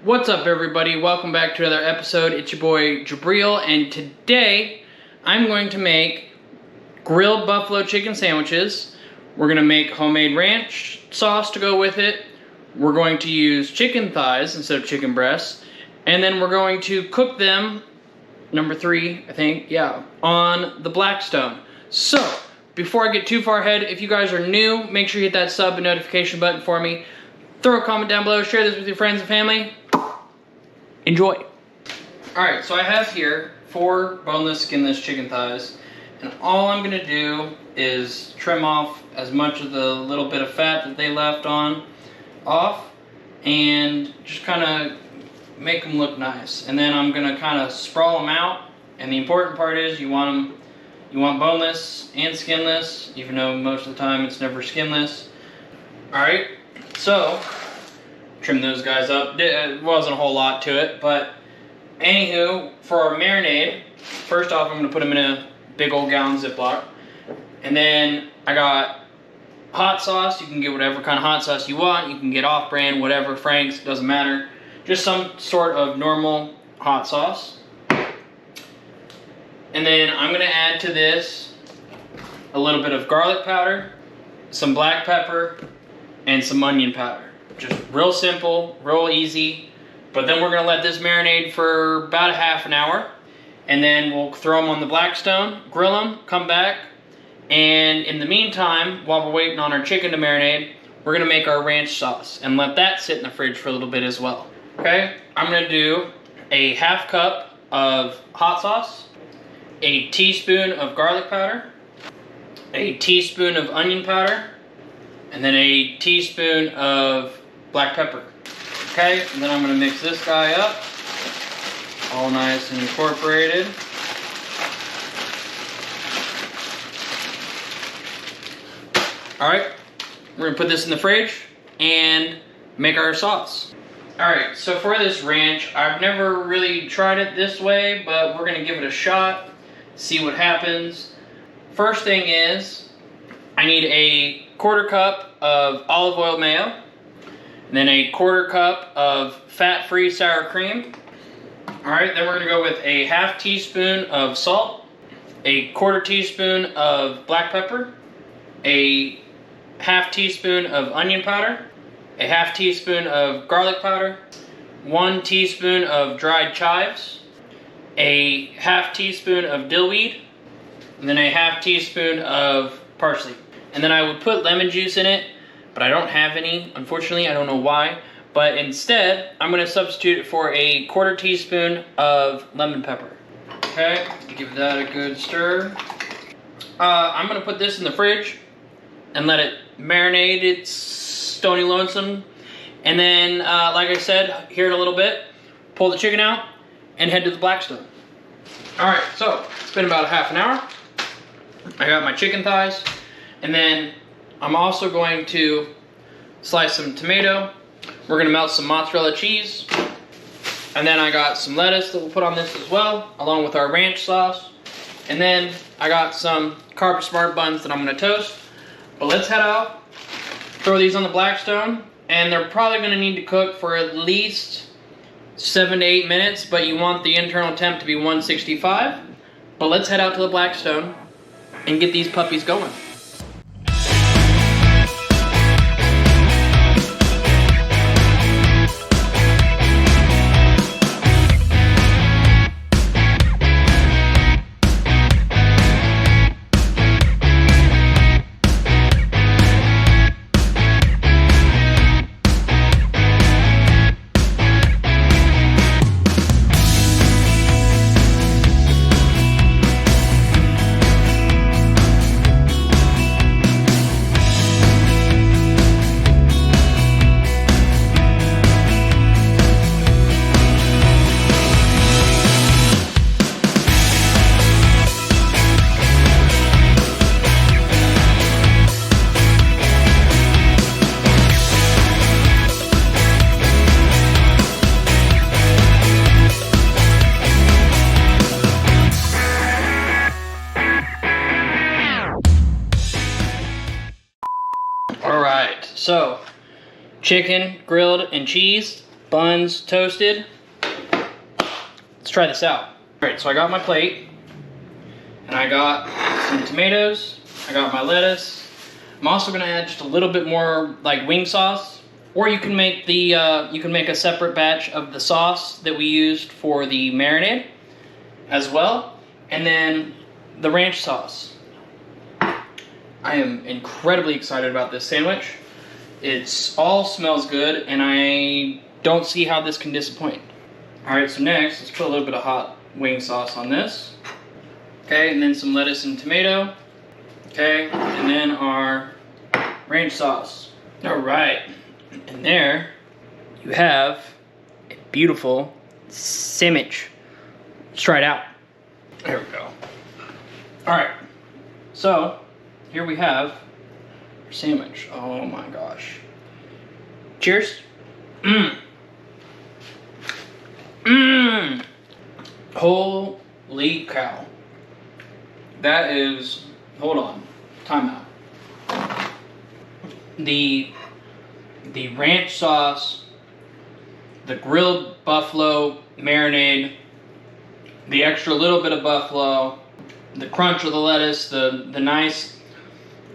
What's up, everybody? Welcome back to another episode. It's your boy Jabril, and today I'm going to make grilled buffalo chicken sandwiches. We're going to make homemade ranch sauce to go with it. We're going to use chicken thighs instead of chicken breasts, and then we're going to cook them, number 3, I think, yeah, on the Blackstone. So, before I get too far ahead, if you guys are new, make sure you hit that sub and notification button for me. Throw a comment down below, share this with your friends and family. Enjoy. Alright, so I have here 4 boneless, skinless chicken thighs, and all I'm going to do is trim off as much of the little bit of fat that they left off, and just kind of make them look nice. And then I'm going to kind of sprawl them out, and the important part is you want boneless and skinless, even though most of the time it's never skinless. Alright, so trim those guys up. It wasn't a whole lot to it, but anywho, for our marinade, first off I'm going to put them in a big old gallon Ziploc. And then I got hot sauce. You can get whatever kind of hot sauce you want. You can get off-brand, whatever, Frank's, doesn't matter. Just some sort of normal hot sauce. And then I'm going to add to this a little bit of garlic powder, some black pepper, and some onion powder. Just real simple, real easy. But then we're going to let this marinate for about a half an hour. And then we'll throw them on the Blackstone, grill them, come back. And in the meantime, while we're waiting on our chicken to marinate, we're going to make our ranch sauce and let that sit in the fridge for a little bit as well. Okay, I'm going to do a ½ cup of hot sauce, a teaspoon of garlic powder, a teaspoon of onion powder, and then a teaspoon of black pepper. Okay, and then I'm going to mix this guy up, all nice and incorporated. Alright, we're going to put this in the fridge and make our sauce. Alright, so for this ranch, I've never really tried it this way, but we're going to give it a shot, see what happens. First thing is, I need a ¼ cup of olive oil mayo, and then a ¼ cup of fat-free sour cream. Alright, then we're going to go with a ½ teaspoon of salt, a ¼ teaspoon of black pepper, a ½ teaspoon of onion powder, a ½ teaspoon of garlic powder, 1 teaspoon of dried chives, a ½ teaspoon of dill weed, and then a ½ teaspoon of parsley. And then I would put lemon juice in it, but I don't have any, unfortunately. I don't know why. But instead, I'm going to substitute it for a ¼ teaspoon of lemon pepper. Okay, give that a good stir. I'm going to put this in the fridge and let it marinate its stony lonesome. And then, like I said, here in a little bit, pull the chicken out and head to the Blackstone. Alright, so it's been about a half an hour. I got my chicken thighs. And then I'm also going to slice some tomato. We're going to melt some mozzarella cheese. And then I got some lettuce that we'll put on this as well, along with our ranch sauce. And then I got some Carb Smart buns that I'm going to toast. But let's head out, throw these on the Blackstone, and they're probably going to need to cook for at least 7 to 8 minutes, but you want the internal temp to be 165. But let's head out to the Blackstone and get these puppies going. So, chicken, grilled, and cheese. buns toasted. Let's try this out. All right, so I got my plate, and I got some tomatoes. I got my lettuce. I'm also gonna add just a little bit more like wing sauce, or you can make the you can make a separate batch of the sauce that we used for the marinade as well, and then the ranch sauce. I am incredibly excited about this sandwich. It's all smells good, and I don't see how this can disappoint. All right, so next, let's put a little bit of hot wing sauce on this. Okay, and then some lettuce and tomato. Okay, and then our ranch sauce. All right, and there you have a beautiful sandwich. Let's try it out. There we go. All right, so here we have our sandwich. Oh my gosh. Cheers. Mmm. Mmm. Holy cow. That is, hold on, time out. The ranch sauce, the grilled buffalo marinade, the extra little bit of buffalo, the crunch of the lettuce, the nice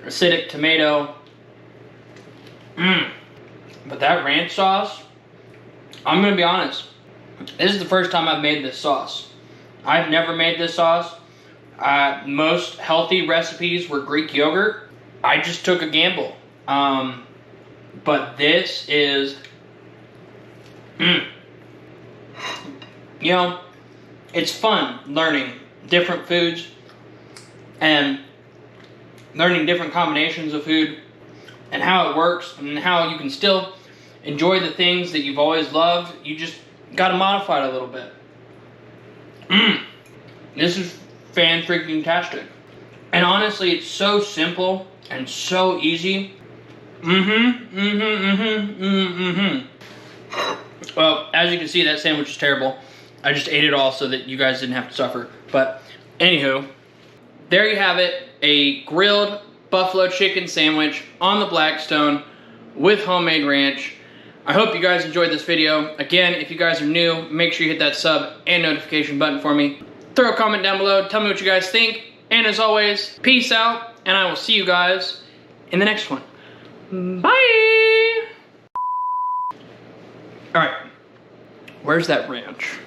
acidic tomato. Mmm. But that ranch sauce, I'm gonna be honest, this is the first time I've made this sauce. I've never made this sauce. Most healthy recipes were Greek yogurt. I just took a gamble. But this is, you know, it's fun learning different foods and learning different combinations of food and how it works and how you can still enjoy the things that you've always loved. You just gotta modify it a little bit. This is fan-freaking-tastic. And honestly, it's so simple and so easy. Well, as you can see, that sandwich is terrible. I just ate it all so that you guys didn't have to suffer. But anywho, there you have it. A grilled buffalo chicken sandwich on the Blackstone with homemade ranch. I hope you guys enjoyed this video. Again, if you guys are new, make sure you hit that sub and notification button for me. Throw a comment down below. Tell me what you guys think. And as always, peace out. And I will see you guys in the next one. Bye! Alright. Where's that ranch?